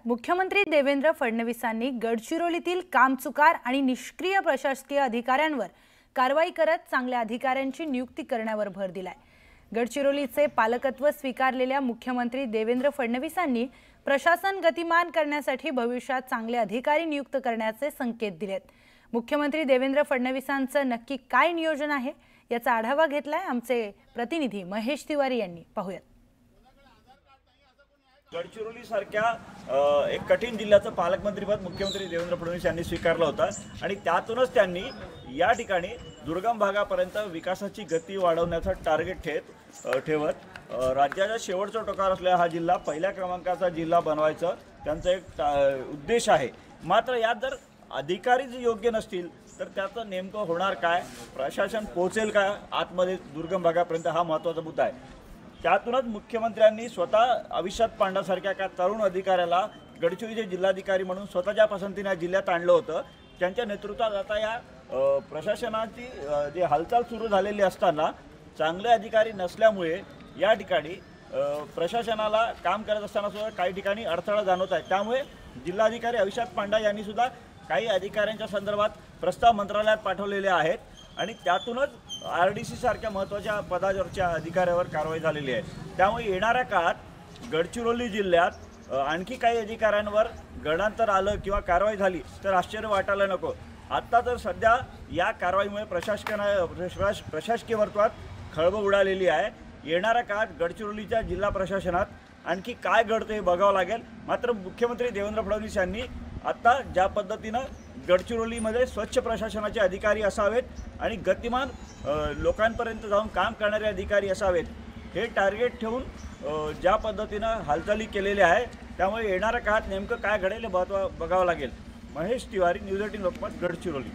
मुख्यमंत्री देवेंद्र फडणवीसांनी गडचिरोलीतील कामचुकार आणि निष्क्रिय प्रशासकीय अधिकाऱ्यांवर कारवाई करत चांगल्या अधिकाऱ्यांची नियुक्ती करण्यावर भर दिलाय। गडचिरोलीचे पालकत्व स्वीकारलेल्या मुख्यमंत्री देवेंद्र फडणवीसांनी प्रशासन गतिमान करण्यासाठी भविष्यात चांगले अधिकारी नियुक्त करण्याचे संकेत दिलेत। मुख्यमंत्री देवेंद्र फडणवीसांचं नक्की काय नियोजन आहे याचा आढावा घेतलाय आमचे प्रतिनिधी महेश तिवारी यांनी। पाहूयात। गडचिरोली सारख्या एक कठीण जिल्ह्याचं पालकमंत्रीपद मुख्यमंत्री देवेंद्र फडणवीस यांनी स्वीकारलं होतं आणि त्यातूनच त्यांनी या ठिकाणी दुर्गम भागापर्यंत विकासाची गती वाढवण्याचा टार्गेट ठेवत राज्याच्या शेवटच्या टोकावर असलेला हा जिल्हा पहिल्या क्रमांकाचा जिल्हा बनवायचं त्यांचा एक उद्देश आहे। मात्र यात जर अधिकारी जे योग्य नसतील तर त्याचं नेमकं होणार काय, प्रशासन पोहोचेल का आतमध्ये दुर्गम भागापर्यंत, हा महत्त्वाचा मुद्दा आहे। त्यातूनच मुख्यमंत्र्यांनी स्वतः अविश्वास पांडासारख्या एका तरुण अधिकाऱ्याला गडचिरोलीचे जिल्हाधिकारी म्हणून स्वतःच्या पसंतीने जिल्ह्यात आणलं होतं। त्यांच्या नेतृत्वात आता या प्रशासनाची जी हालचाल सुरू झालेली असताना चांगले अधिकारी नसल्यामुळे या ठिकाणी प्रशासनाला काम करत असताना सुद्धा काही ठिकाणी अडथळा जाणवत आहे। त्यामुळे जिल्हाधिकारी अविश्वास पांडा यांनी सुद्धा काही अधिकाऱ्यांच्या संदर्भात प्रस्ताव मंत्रालयात पाठवलेले आहेत आणि त्यातूनच RDC सारख्या महत्त्वाच्या पदावरच्या अधिकाऱ्यावर कारवाई झालेली आहे। त्यामुळे येणाऱ्या काळात गडचिरोली जिल्ह्यात आणखी काही अधिकाऱ्यांवर गडांतर आलं किंवा कारवाई झाली तर आश्चर्य वाटायला नको। आत्ता तर सध्या या कारवाईमुळे प्रशासकीय वर्तुळात खळबळ उडालेली आहे। येणाऱ्या काळात गडचिरोलीच्या जिल्हा प्रशासनात आणखी काय घडतं हे बघावं लागेल। मात्र मुख्यमंत्री देवेंद्र फडणवीस यांनी आता ज्या पद्धतीनं गडचिरोलीमध्ये स्वच्छ प्रशासनाचे अधिकारी असावेत आणि गतिमान लोकांपर्यंत जाऊन काम करणारे अधिकारी असावेत हे टार्गेट ठेवून ज्या पद्धतीनं हालचाली केलेल्या आहे, त्यामुळे येणाऱ्या काळात नेमकं काय घडेल हे बघावं लागेल। महेश तिवारी, न्यूज 18 लोकमत, गडचिरोली।